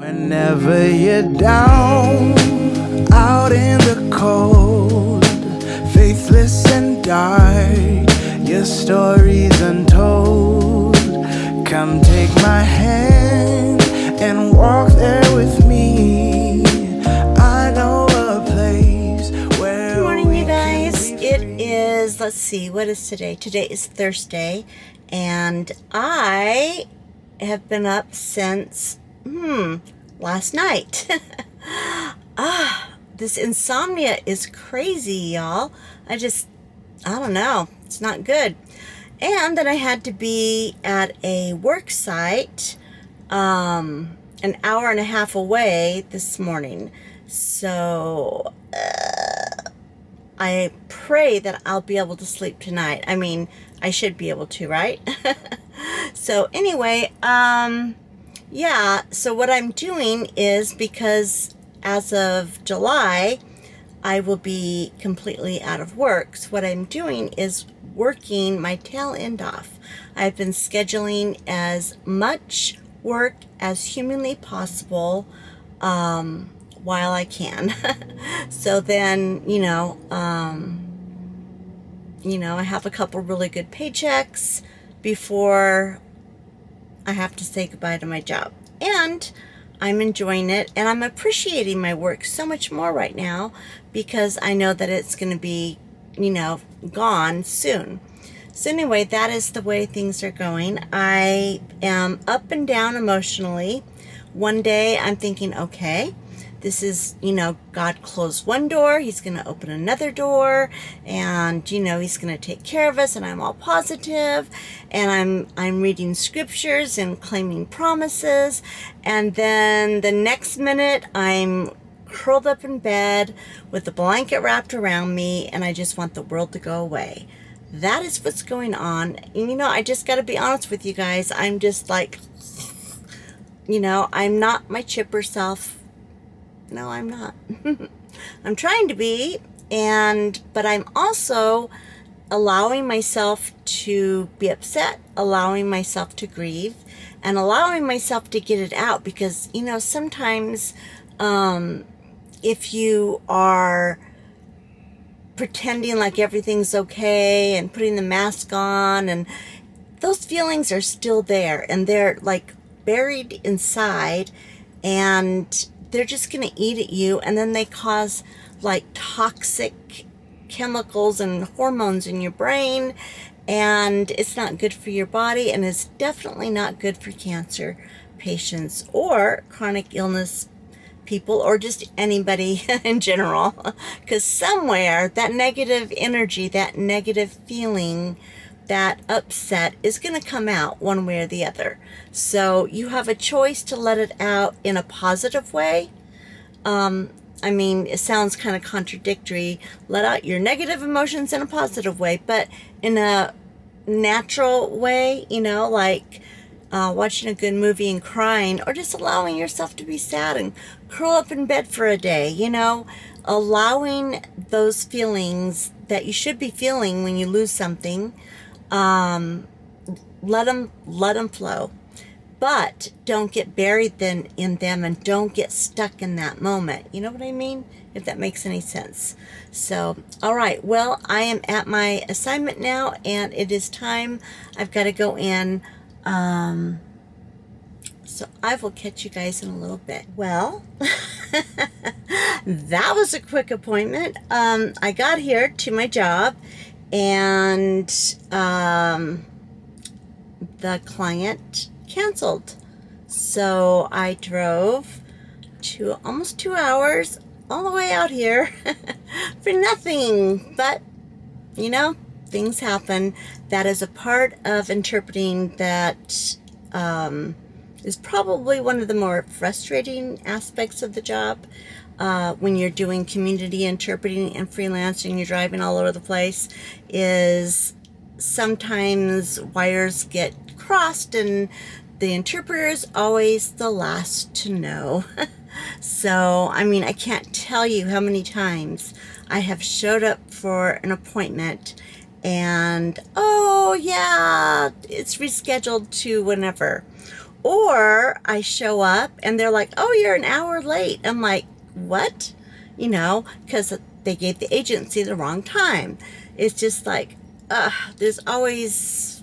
Whenever you're down, out in the cold, faithless and dark, your story's untold. Come take my hand and walk there with me. I know a place where. Good morning, you guys. It is, let's see, what is today? Today is Thursday, and I have been up since last night. This insomnia is crazy, y'all. I don't know. It's not good. And then I had to be at a work site an hour and a half away this morning. So I pray that I'll be able to sleep tonight. I mean, I should be able to, right? So anyway, yeah, so what I'm doing is, because as of July, I will be completely out of work. So what I'm doing is working my tail end off. I've been scheduling as much work as humanly possible while I can. So then, I have a couple really good paychecks before I have to say goodbye to my job. And I'm enjoying it, and I'm appreciating my work so much more right now because I know that it's going to be, gone soon. So anyway, that is the way things are going. I am up and down emotionally. One day I'm thinking, okay, this is, God closed one door, he's going to open another door, and, he's going to take care of us, and I'm all positive, and I'm reading scriptures and claiming promises, and then the next minute I'm curled up in bed with a blanket wrapped around me, and I just want the world to go away. That is what's going on. And, I just got to be honest with you guys. I'm just like, I'm not my chipper self. No, I'm not. I'm trying to be, but I'm also allowing myself to be upset, allowing myself to grieve, and allowing myself to get it out, because, sometimes if you are pretending like everything's okay and putting the mask on, and those feelings are still there, and they're like buried inside, and they're just going to eat at you, and then they cause like toxic chemicals and hormones in your brain, and it's not good for your body, and it's definitely not good for cancer patients or chronic illness people, or just anybody in general, because somewhere that negative energy, that negative feeling, that upset is going to come out one way or the other. So you have a choice to let it out in a positive way. It sounds kind of contradictory. Let out your negative emotions in a positive way, but in a natural way, like watching a good movie and crying, or just allowing yourself to be sad and curl up in bed for a day, allowing those feelings that you should be feeling when you lose something. Let them flow, but don't get buried then in them, and don't get stuck in that moment. You know what I mean? If that makes any sense. So, all right. Well, I am at my assignment now, and it is time. I've got to go in. So I will catch you guys in a little bit. Well, that was a quick appointment. I got here to my job, and the client canceled. So I drove to almost 2 hours all the way out here for nothing. But, things happen. That is a part of interpreting that is probably one of the more frustrating aspects of the job. When you're doing community interpreting and freelancing, you're driving all over the place, is sometimes wires get crossed, and the interpreter is always the last to know. So, I can't tell you how many times I have showed up for an appointment, and, oh yeah, it's rescheduled to whenever. Or I show up and they're like, oh, you're an hour late. I'm like, what? You know, because they gave the agency the wrong time. It's just like, there's always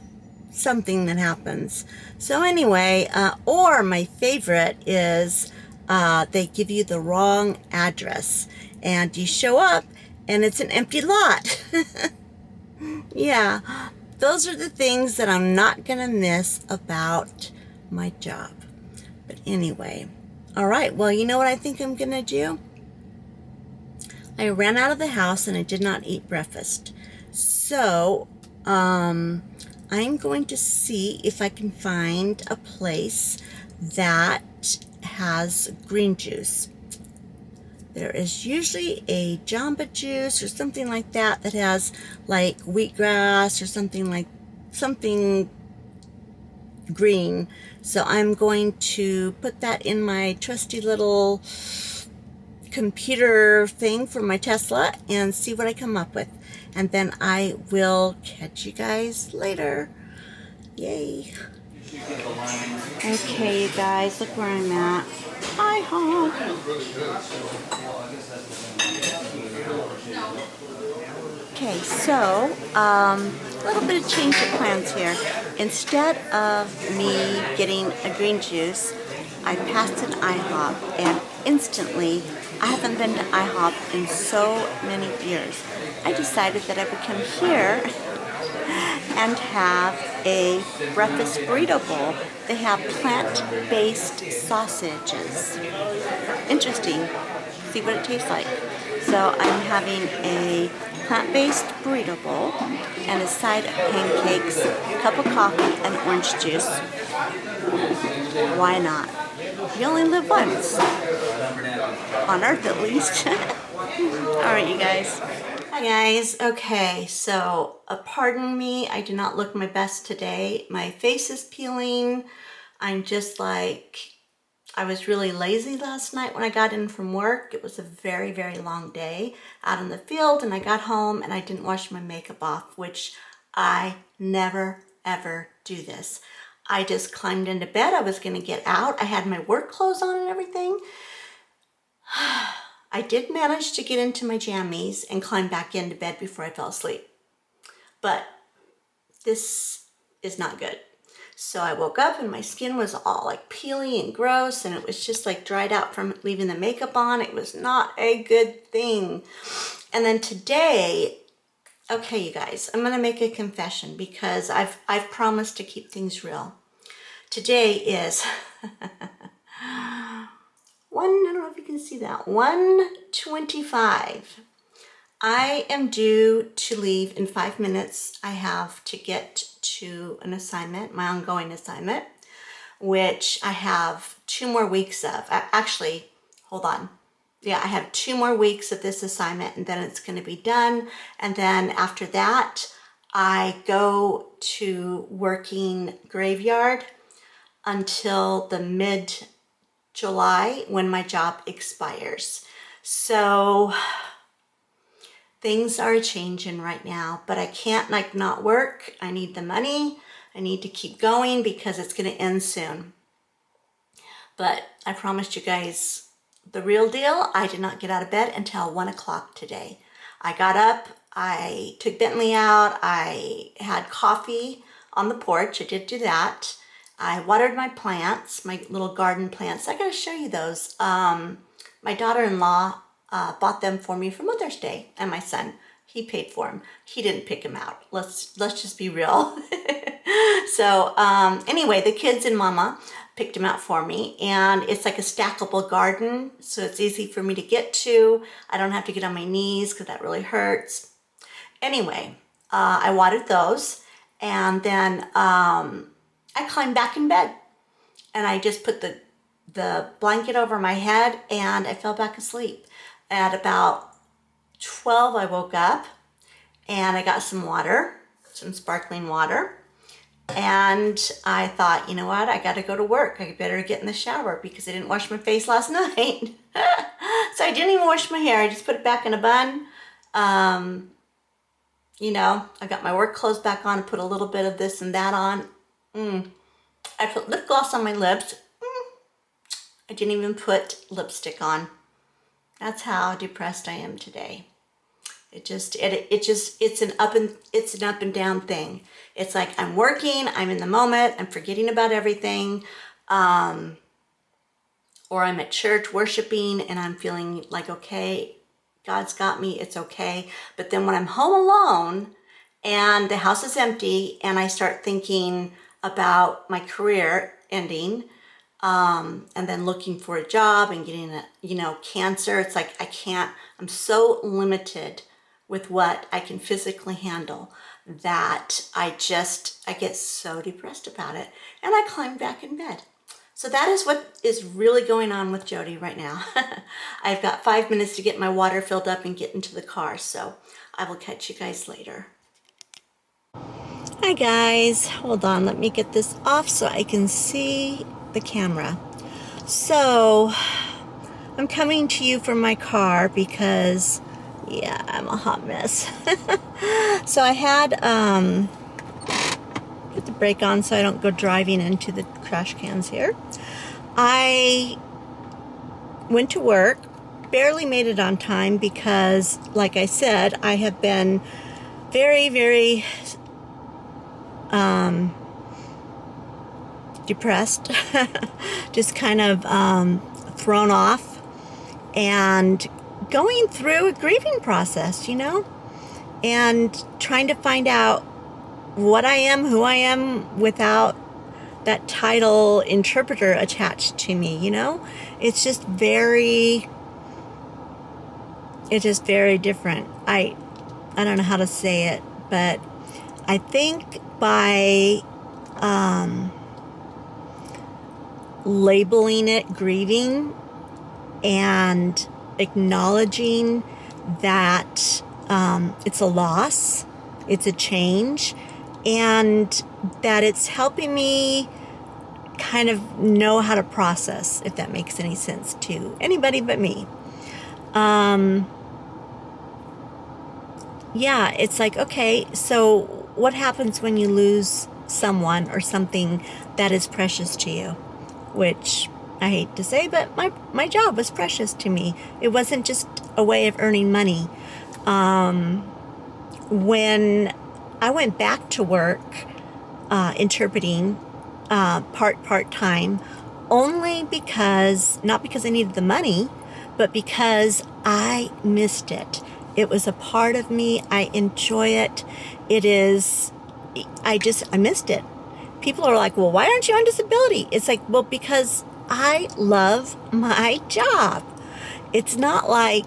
something that happens. So anyway, or my favorite is they give you the wrong address and you show up and it's an empty lot. Yeah, those are the things that I'm not going to miss about my job. But anyway, all right, well, you know what I think I'm going to do? I ran out of the house and I did not eat breakfast. So, I'm going to see if I can find a place that has green juice. There is usually a Jamba Juice or something like that that has like wheatgrass or something green. So I'm going to put that in my trusty little computer thing for my Tesla and see what I come up with. And then I will catch you guys later. Yay. Okay, you guys, look where I'm at. Hi, hon. Okay, so a little bit of change of plans here. Instead of me getting a green juice, I passed an IHOP and instantly, I haven't been to IHOP in so many years. I decided that I would come here and have a breakfast burrito bowl. They have plant-based sausages. Interesting. See what it tastes like. So I'm having a plant-based burrito bowl and a side of pancakes, cup of coffee, and orange juice. Why not? You only live once. On Earth, at least. All right, you guys. Hi, guys. Okay, so pardon me. I did not look my best today. My face is peeling. I'm just like, I was really lazy last night when I got in from work. It was a very, very long day out in the field, and I got home and I didn't wash my makeup off, which I never, ever do this. I just climbed into bed. I was going to get out. I had my work clothes on and everything. I did manage to get into my jammies and climb back into bed before I fell asleep. But this is not good. So I woke up and my skin was all like peely and gross, and it was just like dried out from leaving the makeup on. It was not a good thing. And then today, okay, you guys, I'm gonna make a confession because I've promised to keep things real. Today is I don't know if you can see that, 1:25. I am due to leave in 5 minutes. I have to get to an assignment, my ongoing assignment, which I have 2 more weeks of. Actually, hold on. Yeah, I have 2 more weeks of this assignment and then it's going to be done. And then after that, I go to working graveyard until the mid-July when my job expires. So things are changing right now, but I can't like not work. I need the money. I need to keep going because it's going to end soon. But I promised you guys the real deal. I did not get out of bed until 1 o'clock today. I got up, I took Bentley out, I had coffee on the porch. I did do that. I watered my plants, my little garden plants. I gotta show you those. My daughter-in-law bought them for me for Mother's Day, and my son, he paid for them. He didn't pick them out. Let's just be real. So anyway, the kids and Mama picked them out for me, and it's like a stackable garden, so it's easy for me to get to. I don't have to get on my knees because that really hurts. Anyway, I watered those, and then I climbed back in bed, and I just put the blanket over my head, and I fell back asleep. At about 12, I woke up, and I got some water, some sparkling water, and I thought, you know what, I gotta go to work. I better get in the shower because I didn't wash my face last night. So I didn't even wash my hair. I just put it back in a bun. You know, I got my work clothes back on and put a little bit of this and that on. I put lip gloss on my lips. I didn't even put lipstick on. That's how depressed I am today. It's an up and down thing. It's like I'm working, I'm in the moment, I'm forgetting about everything, or I'm at church worshiping and I'm feeling like, okay, God's got me, it's okay. But then when I'm home alone and the house is empty and I start thinking about my career ending, and then looking for a job and getting cancer, it's like I'm so limited with what I can physically handle that I get so depressed about it and I climb back in bed. So that is what is really going on with Jody right now. I've got 5 minutes to get my water filled up and get into the car, so I will catch you guys later. Hi guys, hold on, let me get this off so I can see the camera. So I'm coming to you from my car because yeah, I'm a hot mess. So I had put the brake on so I don't go driving into the trash cans here. I went to work, barely made it on time because, like I said, I have been very, very depressed, just kind of thrown off and going through a grieving process, and trying to find out what I am, who I am without that title interpreter attached to me, It's just very different. I don't know how to say it, but I think by labeling it grieving and acknowledging that it's a loss, it's a change, and that it's helping me kind of know how to process, if that makes any sense to anybody but me. Yeah, it's like, okay, so what happens when you lose someone or something that is precious to you? Which I hate to say, but my job was precious to me. It wasn't just a way of earning money. When I went back to work interpreting part-time, only because, not because I needed the money, but because I missed it. It was a part of me. I enjoy it. I missed it. People are like, well, why aren't you on disability? It's like, well, because I love my job. It's not like,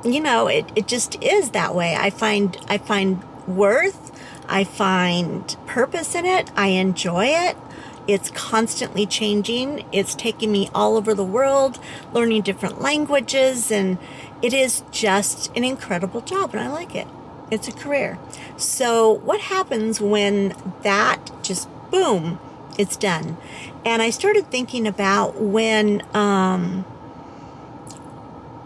it just is that way. I find worth. I find purpose in it. I enjoy it. It's constantly changing. It's taking me all over the world, learning different languages, and it is just an incredible job, and I like it. It's a career. So what happens when that just, boom, it's done? And I started thinking about when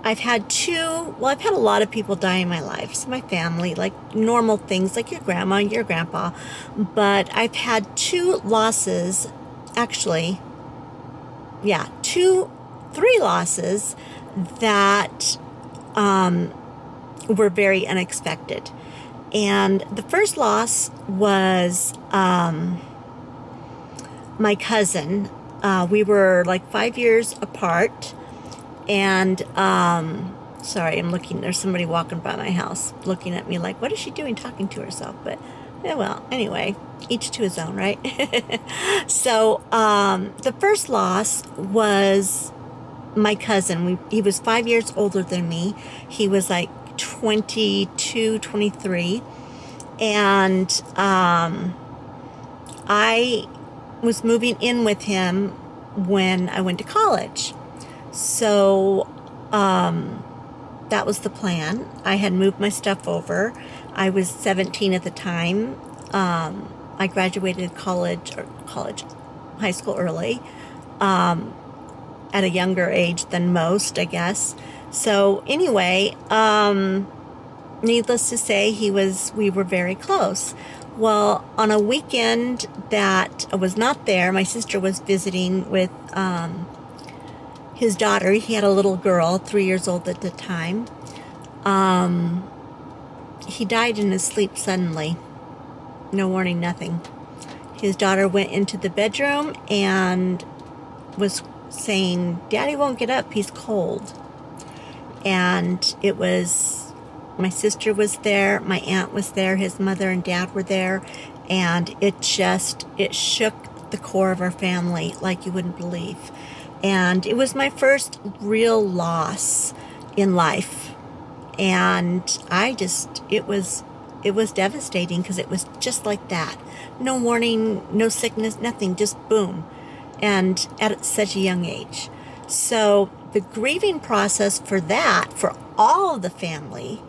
I've had a lot of people die in my life. So my family, like normal things like your grandma, your grandpa. But I've had 2 losses, actually, yeah, 3 losses that were very unexpected. And the first loss was my cousin. We were like 5 years apart. And, sorry, there's somebody walking by my house looking at me like, what is she doing talking to herself? But, yeah, well, anyway, each to his own, right? So, the first loss was my cousin. He was 5 years older than me. He was like 22, 23. And, I was moving in with him when I went to college. So, that was the plan. I had moved my stuff over. I was 17 at the time. I graduated high school early, at a younger age than most, I guess. So anyway, needless to say, we were very close. Well, on a weekend that I was not there, my sister was visiting with his daughter. He had a little girl, 3 years old at the time. He died in his sleep suddenly. No warning, nothing. His daughter went into the bedroom and was saying, "Daddy won't get up, he's cold." And it was, my sister was there, my aunt was there, his mother and dad were there, and it shook the core of our family like you wouldn't believe. And it was my first real loss in life. And it was devastating because it was just like that. No warning, no sickness, nothing, just boom. And at such a young age. So the grieving process for that, for all of the family,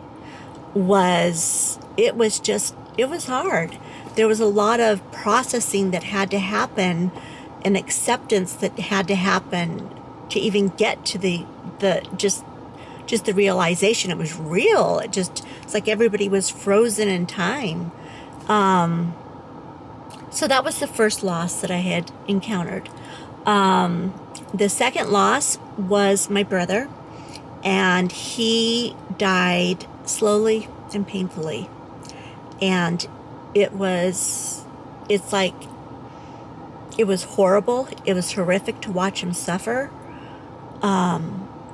it was hard. There was a lot of processing that had to happen, and acceptance that had to happen to even get to the just the realization it was real. It's like everybody was frozen in time. So that was the first loss that I had encountered. The second loss was my brother, and he died slowly and painfully. And it was horrible. It was horrific to watch him suffer.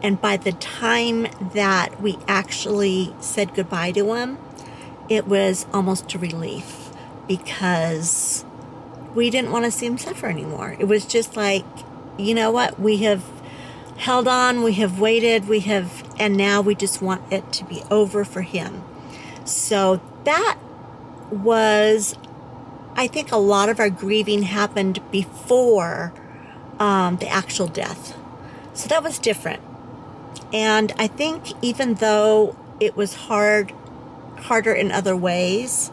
And by the time that we actually said goodbye to him, it was almost a relief, because we didn't want to see him suffer anymore. It was just like, you know what? We have held on, we have waited, and now we just want it to be over for him. So that was, I think a lot of our grieving happened before the actual death. So that was different. And I think even though it was harder in other ways,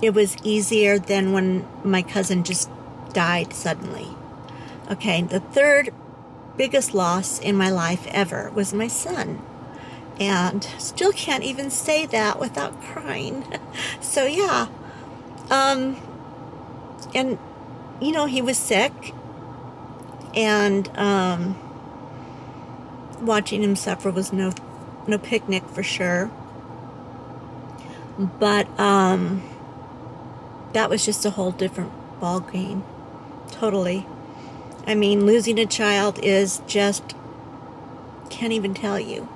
it was easier than when my cousin just died suddenly. Okay, the third biggest loss in my life ever was my son. And still can't even say that without crying. So yeah. And he was sick, and watching him suffer was no picnic for sure. But that was just a whole different ball game. Totally. I mean, losing a child is just, can't even tell you.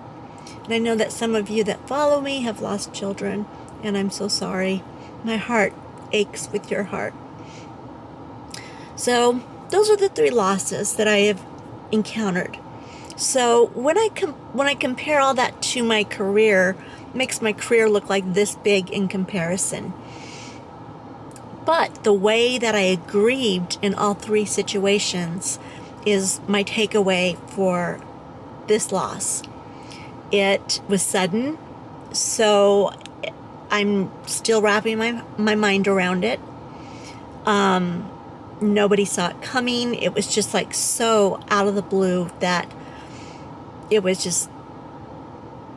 And I know that some of you that follow me have lost children, and I'm so sorry. My heart aches with your heart. So those are the 3 losses that I have encountered. So when I compare all that to my career, it makes my career look like this big in comparison. But the way that I grieved in all 3 situations is my takeaway for this loss. It was sudden, so I'm still wrapping my mind around it. Nobody saw it coming. It was just like so out of the blue that it was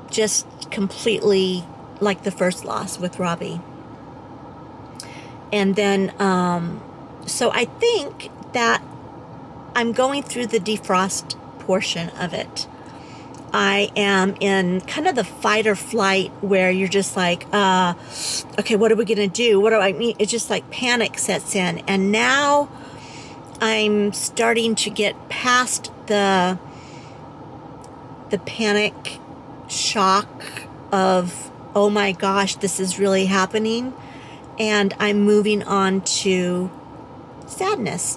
just completely like the first loss with Robbie. And then, so I think that I'm going through the defrost portion of it. I am in kind of the fight or flight where you're just like, okay, what are we going to do? What do I mean? It's just like panic sets in. And now I'm starting to get past the panic shock of, oh my gosh, this is really happening. And I'm moving on to sadness.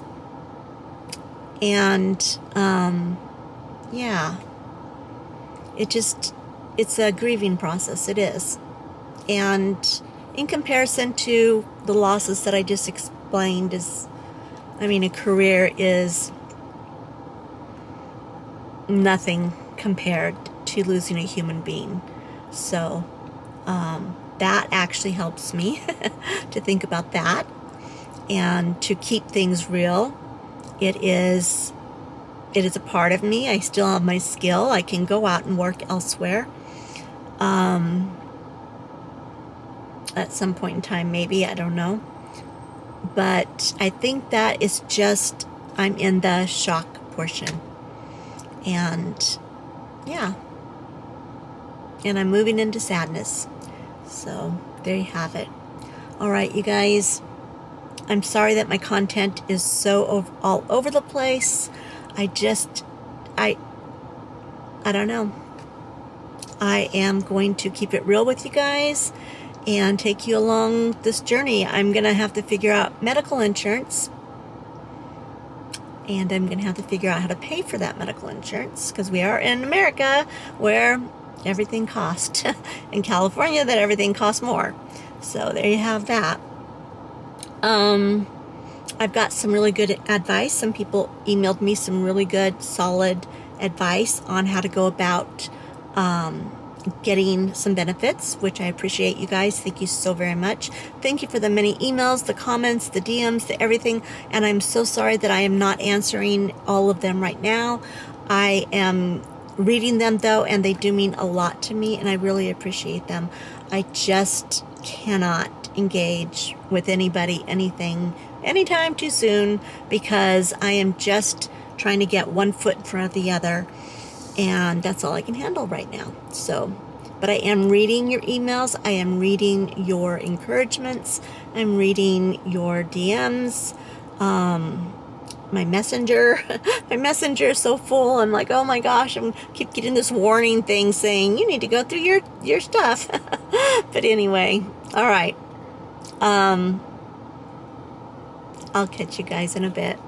And, yeah. It's a grieving process. It is. And in comparison to the losses that I just explained, a career is nothing compared to losing a human being. So, that actually helps me to think about that and to keep things real. It is a part of me. I still have my skill. I can go out and work elsewhere. at some point in time, maybe, I don't know. But I think that is just, I'm in the shock portion. And yeah. And I'm moving into sadness. So there you have it. All right, you guys. I'm sorry that my content is so all over the place. I don't know. I am going to keep it real with you guys and take you along this journey. I'm going to have to figure out medical insurance. And I'm going to have to figure out how to pay for that medical insurance, because we are in America where everything costs. In California, that everything costs more. So there you have that. I've got some really good advice. Some people emailed me some really good, solid advice on how to go about getting some benefits, which I appreciate, you guys. Thank you so very much. Thank you for the many emails, the comments, the DMs, the everything. And I'm so sorry that I am not answering all of them right now. I am reading them though, and they do mean a lot to me, and I really appreciate them. I just cannot engage with anybody, anything, anytime too soon, because I am just trying to get one foot in front of the other, and that's all I can handle right now. So, but I am reading your emails. I am reading your encouragements. I'm reading your DMs. My messenger is so full. I'm like, oh my gosh, I'm keep getting this warning thing saying you need to go through your stuff. But anyway, all right. I'll catch you guys in a bit.